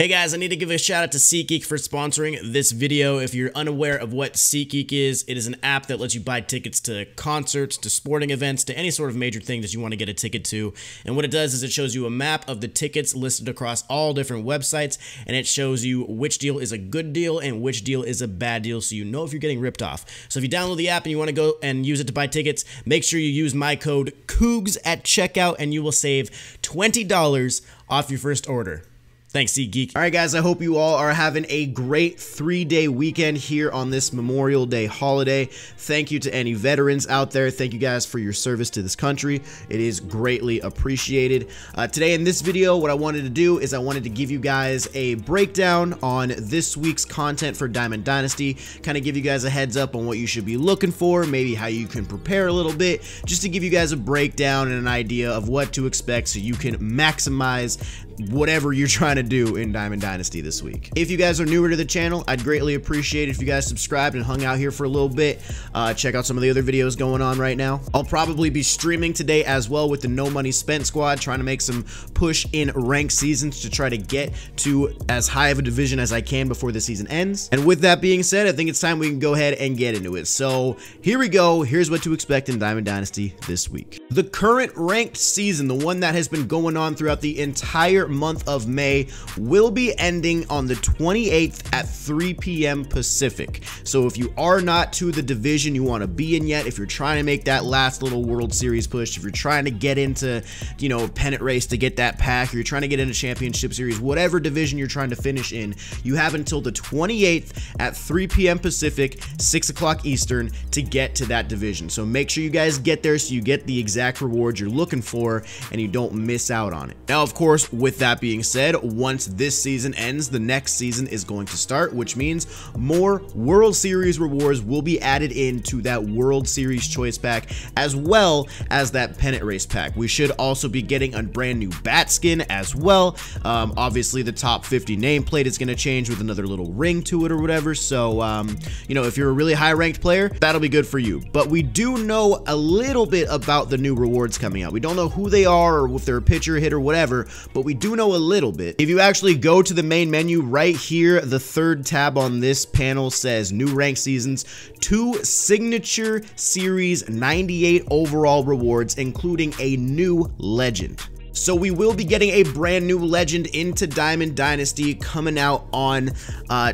Hey guys, I need to give a shout out to SeatGeek for sponsoring this video. If you're unaware of what SeatGeek is, it is an app that lets you buy tickets to concerts, to sporting events, to any sort of major thing that you want to get a ticket to. And what it does is it shows you a map of the tickets listed across all different websites, and it shows you which deal is a good deal and which deal is a bad deal, so you know if you're getting ripped off. So if you download the app and you want to go and use it to buy tickets, make sure you use my code COOGS at checkout and you will save $20 off your first order. Thanks, SeatGeek. All right, guys, I hope you all are having a great 3-day weekend here on this Memorial Day holiday. Thank you to any veterans out there. Thank you guys for your service to this country. It is greatly appreciated. Today in this video, what I wanted to do is I wanted to give you guys a breakdown on this week's content for Diamond Dynasty, kind of give you guys a heads up on what you should be looking for, maybe how you can prepare a little bit, just to give you guys a breakdown and an idea of what to expect so you can maximize whatever you're trying to do in Diamond Dynasty this week. If you guys are newer to the channel, I'd greatly appreciate it if you guys subscribed and hung out here for a little bit. Check out some of the other videos going on right now. I'll probably be streaming today as well with the No Money Spent squad, trying to make some push in ranked seasons to try to get to as high of a division as I can before the season ends. And with that being said, I think it's time we can go ahead and get into it. So here we go. Here's what to expect in Diamond Dynasty this week. The current ranked season, the one that has been going on throughout the entire month of May, will be ending on the 28th at 3 p.m. Pacific. So if you are not to the division you want to be in yet, if you're trying to make that last little World Series push, if you're trying to get into, you know, pennant race to get that pack, or you're trying to get into Championship Series, whatever division you're trying to finish in, you have until the 28th at 3 p.m. Pacific, 6 o'clock Eastern to get to that division. So make sure you guys get there so you get the exact rewards you're looking for and you don't miss out on it. Now, of course, with that being said, once this season ends, the next season is going to start, which means more World Series rewards will be added into that World Series choice pack, as well as that pennant race pack. We should also be getting a brand new bat skin as well. Obviously the top 50 nameplate is going to change with another little ring to it or whatever. So, you know, if you're a really high ranked player, that'll be good for you. But we do know a little bit about the new rewards coming out. We don't know who they are or if they're a pitcher, hitter, whatever, but we do know a little bit. If you actually go to the main menu right here, the third tab on this panel says new rank seasons, 2 signature series 98 overall rewards, including a new legend. So we will be getting a brand new legend into Diamond Dynasty coming out on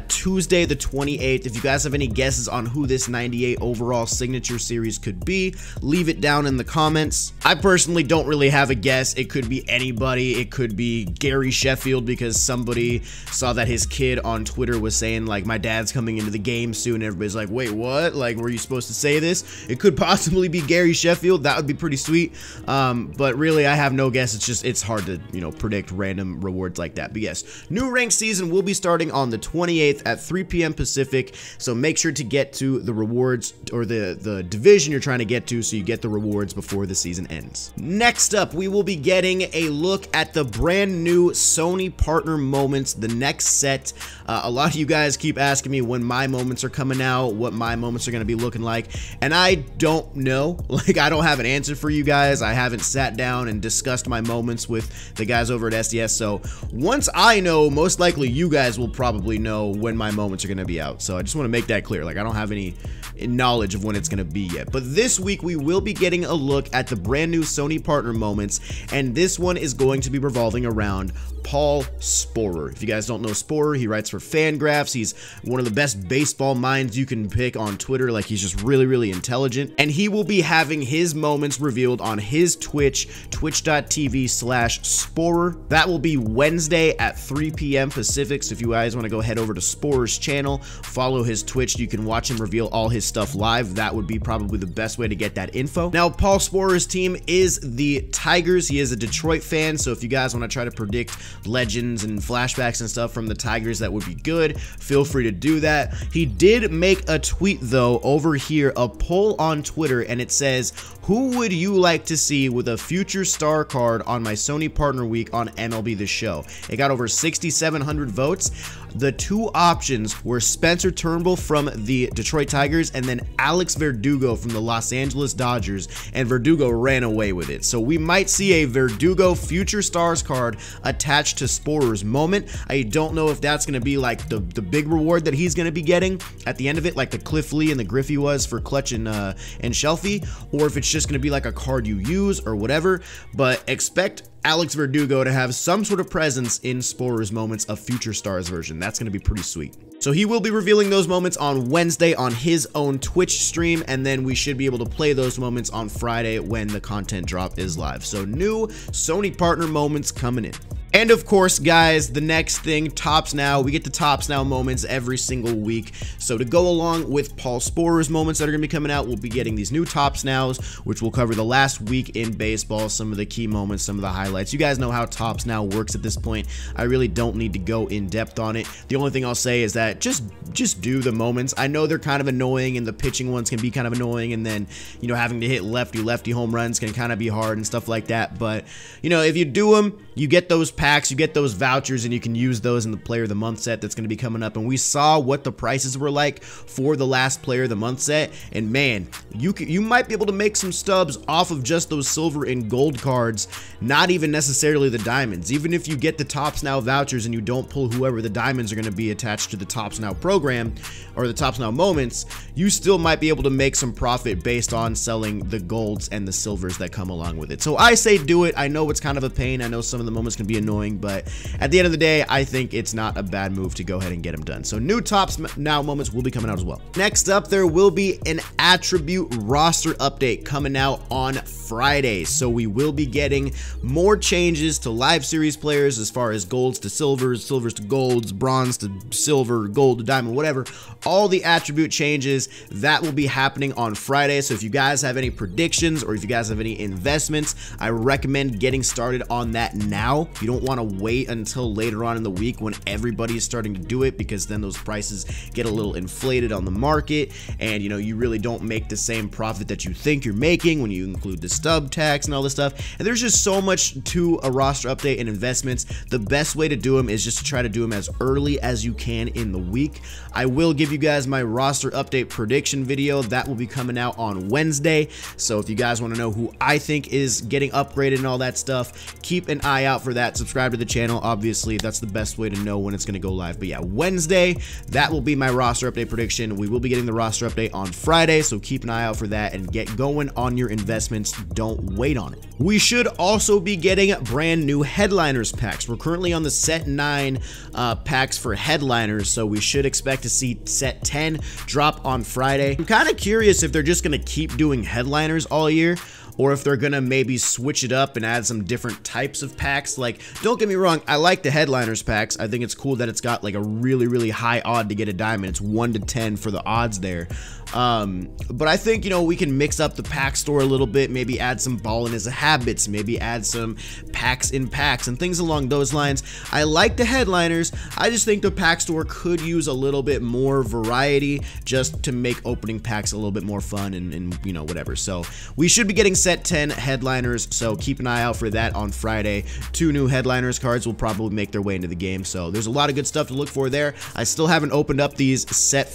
Tuesday the 28th. If you guys have any guesses on who this 98 overall signature series could be, leave it down in the comments. I personally don't really have a guess. It could be anybody. It could be Gary Sheffield, because somebody saw that his kid on Twitter was saying, like, my dad's coming into the game soon. Everybody's like, wait, what? Like, were you supposed to say this? It could possibly be Gary Sheffield. That would be pretty sweet. But really, I have no guess. It's hard to, you know, predict random rewards like that. But yes, new ranked season will be starting on the 28th at 3 p.m. Pacific. So make sure to get to the rewards, or the division you're trying to get to, so you get the rewards before the season ends. Next up, we will be getting a look at the brand new Sony partner moments, the next set. A lot of you guys keep asking me when my moments are coming out, what my moments are going to be looking like, and I don't know. Like, I don't have an answer for you guys. I haven't sat down and discussed my moments with the guys over at SDS. So once I know, most likely you guys will probably know when my moments are going to be out. So I just want to make that clear. Like, I don't have any knowledge of when it's going to be yet. But this week we will be getting a look at the brand new Sony partner moments, and this one is going to be revolving around Paul Sporer. If you guys don't know Sporer, he writes for Fangraphs. He's one of the best baseball minds you can pick on Twitter. Like, he's just really, really intelligent. And he will be having his moments revealed on his Twitch, twitch.tv/Sporer. That will be Wednesday at 3 p.m. Pacific. So if you guys want to go head over to Sporer's channel, follow his Twitch, you can watch him reveal all his stuff live. That would be probably the best way to get that info. Now, Paul Sporer's team is the Tigers. He is a Detroit fan. So if you guys want to try to predict legends and flashbacks and stuff from the Tigers, that would be good. Feel free to do that. He did make a tweet though over here, a poll on Twitter, and it says, who would you like to see with a future star card on my Sony partner week on MLB The Show? It got over 6,700 votes. the two options were Spencer Turnbull from the Detroit Tigers and then Alex Verdugo from the Los Angeles Dodgers, and Verdugo ran away with it. So we might see a Verdugo Future Stars card attached to Sporer's Moment. I don't know if that's going to be like the big reward that he's going to be getting at the end of it, like the Cliff Lee and the Griffey was for Clutch and Shelfie, or if it's just going to be like a card you use or whatever. But expect Alex Verdugo to have some sort of presence in Sporer's Moments of Future Stars version. That's going to be pretty sweet. So he will be revealing those moments on Wednesday on his own Twitch stream, and then we should be able to play those moments on Friday when the content drop is live. So new Sony partner moments coming in. And of course, guys, the next thing, Tops Now. We get the Tops Now moments every single week. So to go along with Paul Sporer's moments that are going to be coming out, we'll be getting these new Tops Nows, which will cover the last week in baseball, some of the key moments, some of the highlights. You guys know how Tops Now works at this point. I really don't need to go in depth on it. The only thing I'll say is that just do the moments. I know they're kind of annoying, and the pitching ones can be kind of annoying, and then, you know, having to hit lefty home runs can kind of be hard and stuff like that. But, you know, if you do them, you get those packs, you get those vouchers, and you can use those in the Player of the Month set that's going to be coming up. And we saw what the prices were like for the last Player of the Month set, and man, you might be able to make some stubs off of just those silver and gold cards, not even necessarily the diamonds. Even if you get the Tops Now vouchers and you don't pull whoever, the diamonds are going to be attached to the Tops Now program or the Tops Now moments, you still might be able to make some profit based on selling the golds and the silvers that come along with it. So I say do it. I know it's kind of a pain. I know some of the moments can be annoying, but at the end of the day, I think it's not a bad move to go ahead and get them done. So new Tops Now moments will be coming out as well. Next up, there will be an attribute roster update coming out on Friday. So we will be getting more changes to live series players as far as golds to silvers, silvers to golds, bronze to silver, gold to diamond, whatever. All the attribute changes that will be happening on Friday. So if you guys have any predictions or if you guys have any investments, I recommend getting started on that now. You don't want to wait until later on in the week when everybody is starting to do it, because then those prices get a little inflated on the market, and you know, you really don't make the same profit that you think you're making when you include the stub tax and all this stuff. And there's just so much to a roster update and investments. The best way to do them is just to try to do them as early as you can in the week. I will give you guys my roster update prediction video that will be coming out on Wednesday. So if you guys want to know who I think is getting upgraded and all that stuff, keep an eye out for that. Subscribe to the channel. Obviously, that's the best way to know when it's going to go live. But yeah, Wednesday, that will be my roster update prediction. We will be getting the roster update on Friday, so keep an eye out for that and get going on your investments. Don't wait on it. We should also be getting brand new headliners packs. We're currently on the set 9 packs for headliners, so we should expect to see set 10 drop on Friday. I'm kind of curious if they're just going to keep doing headliners all year, or if they're gonna maybe switch it up and add some different types of packs. Like, don't get me wrong, I like the headliners packs. I think it's cool that it's got like a really high odd to get a diamond. It's 1 to 10 for the odds there. But I think, you know, we can mix up the pack store a little bit, maybe add some ballin' as a habits, maybe add some packs in packs and things along those lines. I like the headliners. I just think the pack store could use a little bit more variety just to make opening packs a little bit more fun and you know, whatever. So we should be getting set 10 headliners, so keep an eye out for that on Friday. 2 new headliners cards will probably make their way into the game, so there's a lot of good stuff to look for there. I still haven't opened up these set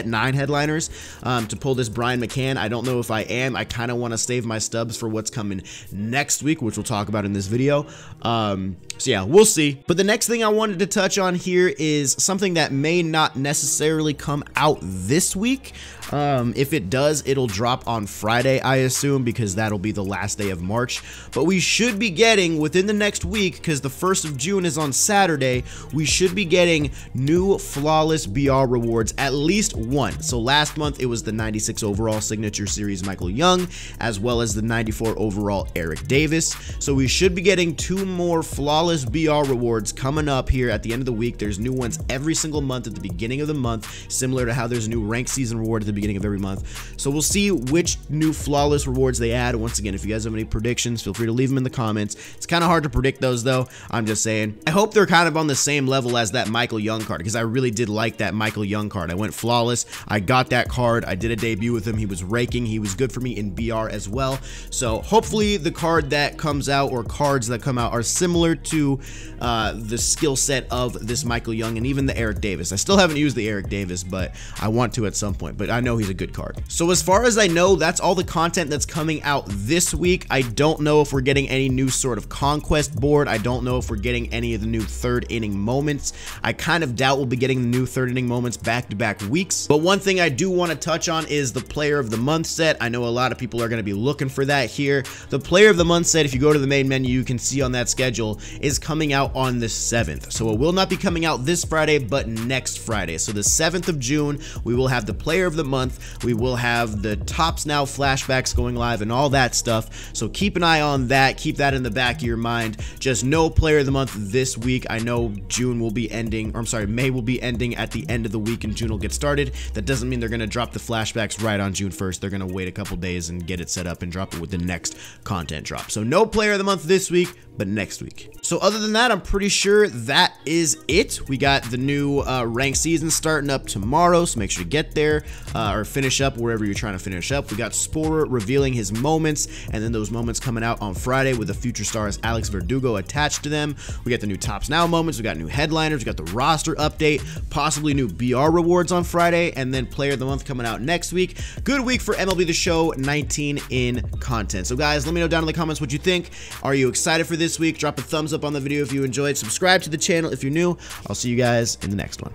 9 headliners to pull this Brian McCann. I don't know if I am. I kind of want to save my stubs for what's coming next week, which we'll talk about in this video. So yeah, we'll see. But the next thing I wanted to touch on here is something that may not necessarily come out this week. If it does, it'll drop on Friday, I assume, because that'll be the last day of March. But we should be getting, within the next week, because the 1st of June is on Saturday, we should be getting new Flawless BR rewards, at least one. So last month, it was the 96 overall Signature Series Michael Young, as well as the 94 overall Eric Davis. So we should be getting 2 more Flawless BR rewards coming up here at the end of the week. There's new ones every single month at the beginning of the month, similar to how there's a new rank season reward at the beginning of every month. So we'll see which new Flawless reward boards they add. Once again, if you guys have any predictions, feel free to leave them in the comments. It's kind of hard to predict those though. I'm just saying. I hope they're kind of on the same level as that Michael Young card, because I really did like that Michael Young card. I went flawless. I got that card. I did a debut with him. He was raking. He was good for me in BR as well. So hopefully the card that comes out, or cards that come out, are similar to the skill set of this Michael Young and even the Eric Davis. I still haven't used the Eric Davis, but I want to at some point, but I know he's a good card. So as far as I know, that's all the content that's coming out this week. I don't know if we're getting any new sort of conquest board. I don't know if we're getting any of the new third inning moments. I kind of doubt we'll be getting the new third inning moments back-to-back weeks. But one thing I do want to touch on is the Player of the Month set. I know a lot of people are going to be looking for that here. The Player of the Month set, if you go to the main menu, you can see on that schedule, is coming out on the 7th. So it will not be coming out this Friday, but next Friday. So the 7th of June, we will have the Player of the Month. We will have the Topps Now flashbacks going live and all that stuff. So keep an eye on that. Keep that in the back of your mind. Just no Player of the Month this week. I know June will be ending, or I'm sorry, May will be ending at the end of the week and June will get started. That doesn't mean they're going to drop the flashbacks right on June 1st. They're going to wait a couple days and get it set up and drop it with the next content drop. So no Player of the Month this week, but next week. So other than that, I'm pretty sure that is it. We got the new ranked season starting up tomorrow, so make sure to get there or finish up wherever you're trying to finish up. We got Sporer revealing his moments, and then those moments coming out on Friday with the future stars Alex Verdugo attached to them. We got the new Topps Now moments, we got new headliners, we got the roster update, possibly new BR rewards on Friday, and then Player of the Month coming out next week. Good week for MLB The Show 19 in content. So guys, let me know down in the comments what you think. Are you excited for this week? Drop a thumbs up on the video if you enjoyed. Subscribe to the channel if you're new. I'll see you guys in the next one.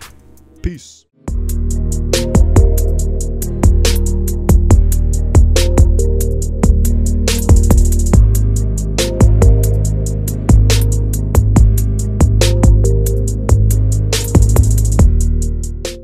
Peace.